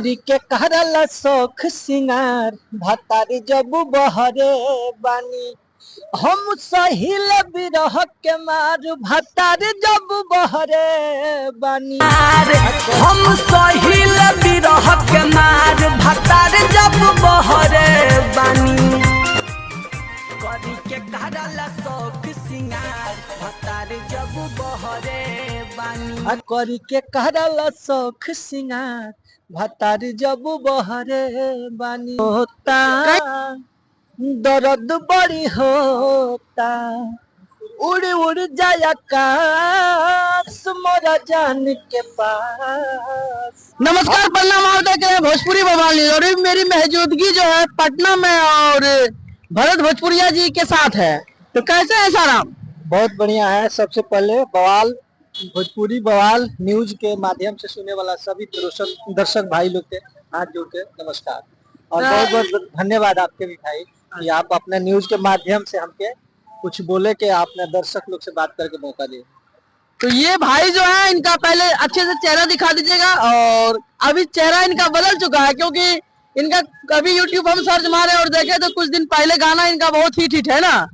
के कहरला शौख सिंगार भतारी जब बहरे बानी हम सहिल बिरह के मार भतारी जब बहरे बानी हम सहिल बिरह के मार भतारी जब बहरे बानी करी के कहरला शौख सिंगार भतारी जब बहरे बानी करी के कहरला शौख सिंगार भतारी जब बहरे बानी होता दर्द बड़ी होता उड़ उड़ जाया आकाश मोरा जान के पास। नमस्कार, प्रणाम, आप देख रहे हैं भोजपुरी बवाली और मेरी मौजूदगी जो है पटना में और भरत भोजपुरिया जी के साथ है। तो कैसे है साराम? बहुत बढ़िया है। सबसे पहले बवाल भोजपुरी बवाल न्यूज के माध्यम से सुनने वाला सभी दर्शक भाई लोग के हाथ जोड़ के नमस्कार और बहुत बहुत धन्यवाद आपके भी भाई कि आप अपने न्यूज के माध्यम से हमके कुछ बोले के आपने दर्शक लोग से बात करके मौका दिए। तो ये भाई जो है इनका पहले अच्छे से चेहरा दिखा दीजिएगा और अभी चेहरा इनका बदल चुका है क्योंकि इनका कभी यूट्यूब हम सर्च मारे और देखे तो कुछ दिन पहले गाना इनका बहुत हिट है ना,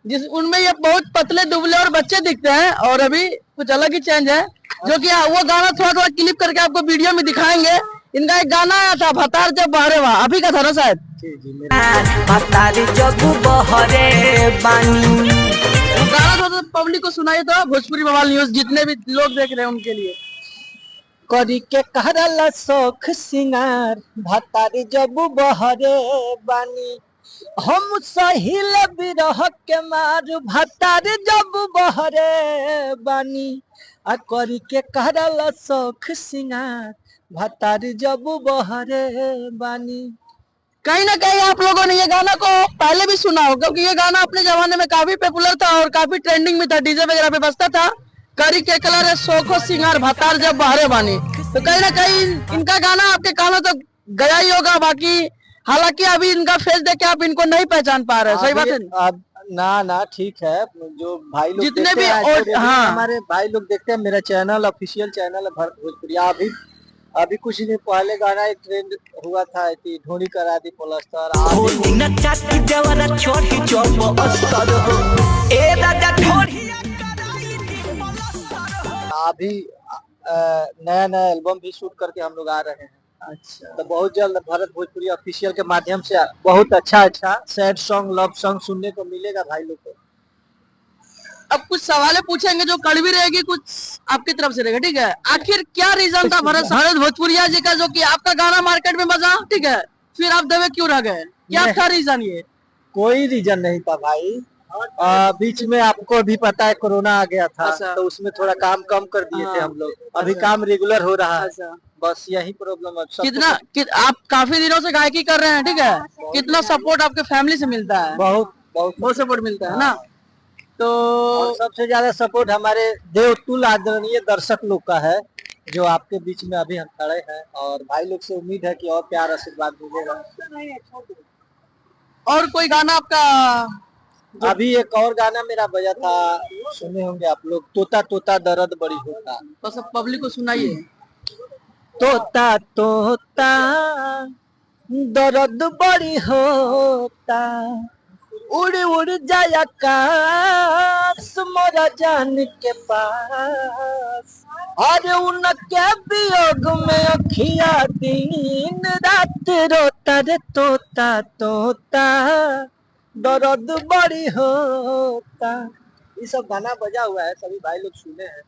जिस उनमें ये बहुत पतले दुबले और बच्चे दिखते हैं और अभी कुछ अलग ही चेंज है जो कि वो गाना थोड़ा क्लिप करके आपको वीडियो में दिखाएंगे। इनका एक गाना आया था भतार जब बहरे वाह, अभी का था ना शायद। भतारी जब बहरे बानी गाना थोड़ा पब्लिक को सुनाइए तो भोजपुरी बवाल न्यूज जितने भी लोग देख रहे हैं उनके लिए। करी के कहरला शौख सिंगार भतारी जब बहरे बानी हम सहिल बिरह के मार भतारी जब बहरे बानी करी के कहरला शौख सिंगार भतारी जब बहरे बानी। कहीं ना कहीं आप लोगों ने ये गाना को पहले भी सुना हो क्योंकि ये गाना अपने जमाने में काफी पॉपुलर था और काफी ट्रेंडिंग में था, डीजे वगैरह पे बजता था। करी के कलर है शौखो सिंगार भतार जब बहरे बानी। तो कहीं ना कहीं इनका गाना आपके कानों तक गया ही होगा। बाकी हालांकि अभी इनका फेस देख के आप इनको नहीं पहचान पा रहे, सही बात है ना ठीक है। जो भाई लोग जितने भी हाँ हमारे भाई लोग देखते हैं, मेरा चैनल ऑफिशियल चैनल है भरत भोजपुरिया। अभी कुछ दिन पहले गाना एक ट्रेंड हुआ था ढोनी करा दी पलस्तर। अभी नया एल्बम भी शूट करके हम लोग आ रहे हैं। अच्छा, तो बहुत जल्द भरत भोजपुरी ऑफिशियल के माध्यम से बहुत अच्छा सैड सॉन्ग लव सॉन्ग सुनने को मिलेगा भाई लोग को। अब कुछ सवालें पूछेंगे जो कड़वी रहेगी, कुछ आपकी तरफ से रहेगा, ठीक है। आखिर क्या रीजन था भरत भोजपुरिया जी का जो कि आपका गाना मार्केट में बजा, ठीक है, फिर आप दबे क्यों रह गए? क्या था रीजन? ये कोई रीजन नहीं था भाई। बीच में आपको भी पता है कोरोना आ गया था। तो उसमें थोड़ा काम कम कर दिए थे हम लोग। अभी काम रेगुलर हो रहा है, बस यही प्रॉब्लम है। आप काफी दिनों से गायकी कर रहे हैं, ठीक है, कितना सपोर्ट आपके फैमिली से मिलता है? बहुत सपोर्ट मिलता है ना। तो सबसे ज्यादा सपोर्ट हमारे देवतुल आदरणीय दर्शक लोग का है जो आपके बीच में अभी हम खड़े हैं और भाई लोग से उम्मीद है कि और प्यार आशीर्वाद मिलेगा। और कोई गाना आपका? अभी एक और गाना मेरा बजा था, सुने होंगे आप लोग, तोता तोता दर्द बड़ी होता। तो सब पब्लिक को सुनाइए। तोता तोता दर्द बड़ी होता उड़ उड़ जाया आकाश मोरा जान के पास और उनके वियोग में अखिया दिन रात रोता रे तोता तोता दर्द बड़ी होता। ये सब गाना बजा हुआ है, सभी भाई लोग सुने हैं।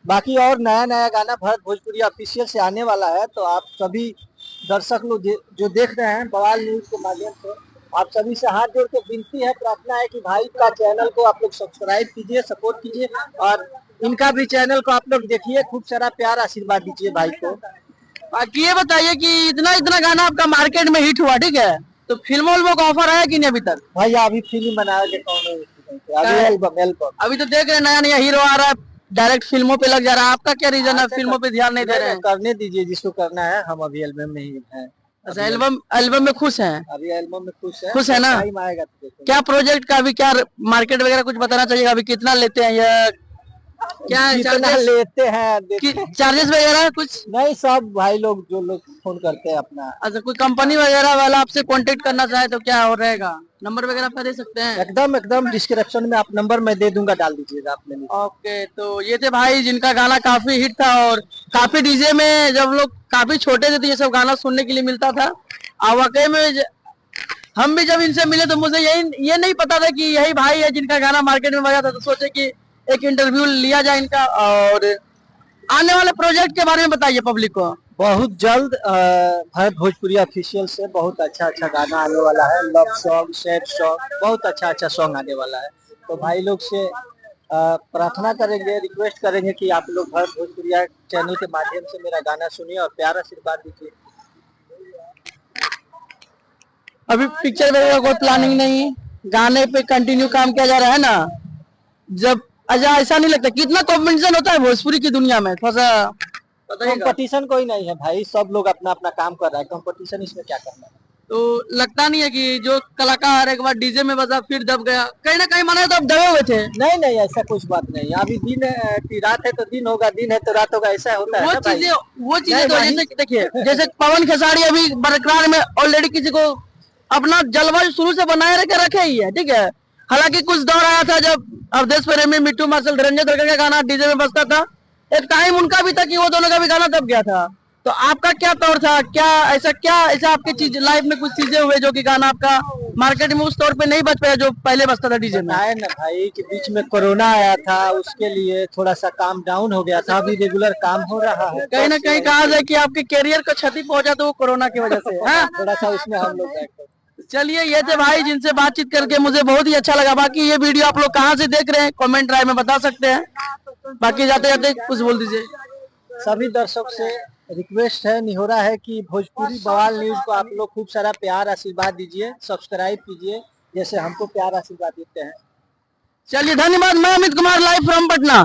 बाकी और नया गाना भरत भोजपुरी ऑफिशियल से आने वाला है, तो आप सभी दर्शक लोग जो देख रहे हैं बवाल न्यूज के माध्यम से, आप सभी से हाथ जोड़ के विनती है, प्रार्थना है कि भाई का चैनल को आप लोग सब्सक्राइब कीजिए, सपोर्ट कीजिए और इनका भी चैनल को आप लोग देखिए, खूब सारा प्यार आशीर्वाद दीजिए भाई को। बाकी ये बताइए कि इतना गाना आपका मार्केट में हिट हुआ, ठीक है, तो फिल्मों का ऑफर आया कि नहीं अभी तक? भाई अभी फिल्म बना के अभी एल्बम अभी तो देख रहे हैं नया हीरो आ रहा है, डायरेक्ट फिल्मों पे लग जा रहा है। आपका क्या रीजन है फिल्मों पे ध्यान नहीं दे रहे हैं? करने दीजिए जिसको करना है, हम अभी एल्बम में ही है। अच्छा, एल्बम में खुश हैं? अभी एल्बम में खुश है ना। आएगा तो क्या प्रोजेक्ट का अभी क्या मार्केट वगैरह कुछ बताना चाहिए? अभी कितना लेते हैं ये क्या कितना चार्जेस लेते हैं देते हैं। चार्जेस वगैरह कुछ? नहीं, सब भाई लोग जो लोग फोन करते हैं अपना। अच्छा, कोई कंपनी वगैरह वाला आपसे कांटेक्ट करना चाहे तो क्या हो रहेगा? नंबर वगैरह आप दे सकते हैं? एकदम एकदम डिस्क्रिप्शन में आप नंबर मैं दे दूंगा, डाल दीजिएगा आप मेरे। ओके, तो ये थे भाई जिनका गाना काफी हिट था और काफी डीजे में जब लोग काफी छोटे थे तो ये सब गाना सुनने के लिए मिलता था। और वाकई में हम भी जब इनसे मिले तो मुझे ये नहीं पता था कि यही भाई है जिनका गाना मार्केट में बजा था। तो सोचे कि एक इंटरव्यू लिया जाए इनका, और आने वाले प्रोजेक्ट के बारे में बताइए पब्लिक को। बहुत जल्द भारत भोजपुरी ऑफिशियल से बहुत अच्छा अच्छा गाना आने वाला है। लव सॉन्ग, सैड सॉन्ग, बहुत अच्छा अच्छा सॉन्ग आने वाला है। तो भाई लोग से प्रार्थना करेंगे, रिक्वेस्ट करेंगे कि आप लोग भारत भोजपुरिया चैनल के माध्यम से मेरा गाना सुनिए और प्यार आशीर्वाद दीजिए। अभी पिक्चर वगैरह कोई प्लानिंग नहीं, गाने पे कंटिन्यू काम किया जा रहा है ना। जब अच्छा, ऐसा नहीं लगता कितना कॉम्पिटिशन होता है भोजपुरी की दुनिया में? थोड़ा सा बताइएगा। कंपटीशन कोई नहीं है भाई, सब लोग अपना अपना काम कर रहा है। कंपटीशन इसमें क्या करना है? तो लगता नहीं है कि जो कलाकार एक बार डीजे में बजा फिर दब गया, कहीं ना कहीं माना तो आप दबे हुए थे? नहीं नहीं, ऐसा कुछ बात नहीं है। अभी दिन की रात है तो दिन होगा, दिन है तो रात होगा, ऐसा होता है वो ना भाई। चीजें तो नहीं जैसे देखिए, जैसे पवन खेसारी अभी बरकरार में ऑलरेडी किसी को अपना जलवायु शुरू से बनाए रखे ही है, ठीक है। हालांकि कुछ दौर आया था जब अवधेश प्रेमी, मिट्टू मार्शल, धनंजय धड़कन का गाना डीजे में बजता था। एक टाइम उनका भी था कि वो दोनों का भी गाना दब गया था। तो आपका क्या तौर था? क्या ऐसा आपके चीज लाइफ में कुछ चीजें हुए जो कि गाना आपका मार्केट में उस तौर पे नहीं बच पाया जो पहले बजता था डीजे में? है ना भाई कि बीच में कोरोना आया था, उसके लिए थोड़ा सा काम डाउन हो गया था। अभी रेगुलर काम हो रहा है। कहीं ना कहीं कहा जाए कि आपके कैरियर को क्षति पहुंचा तो वो कोरोना की वजह से, हाँ? थोड़ा सा उसमें हम लोग चलिए, ये थे भाई जिनसे बातचीत करके मुझे बहुत ही अच्छा लगा। बाकी ये वीडियो आप लोग कहाँ से देख रहे हैं कमेंट राय में बता सकते हैं। बाकी जाते जाते कुछ बोल दीजिए। सभी दर्शक से रिक्वेस्ट है, निहोरा है कि भोजपुरी बवाल न्यूज को आप लोग खूब सारा प्यार आशीर्वाद दीजिए, सब्सक्राइब कीजिए जैसे हमको प्यार आशीर्वाद देते हैं। चलिए, धन्यवाद। मैं अमित कुमार, लाइव फ्रॉम पटना।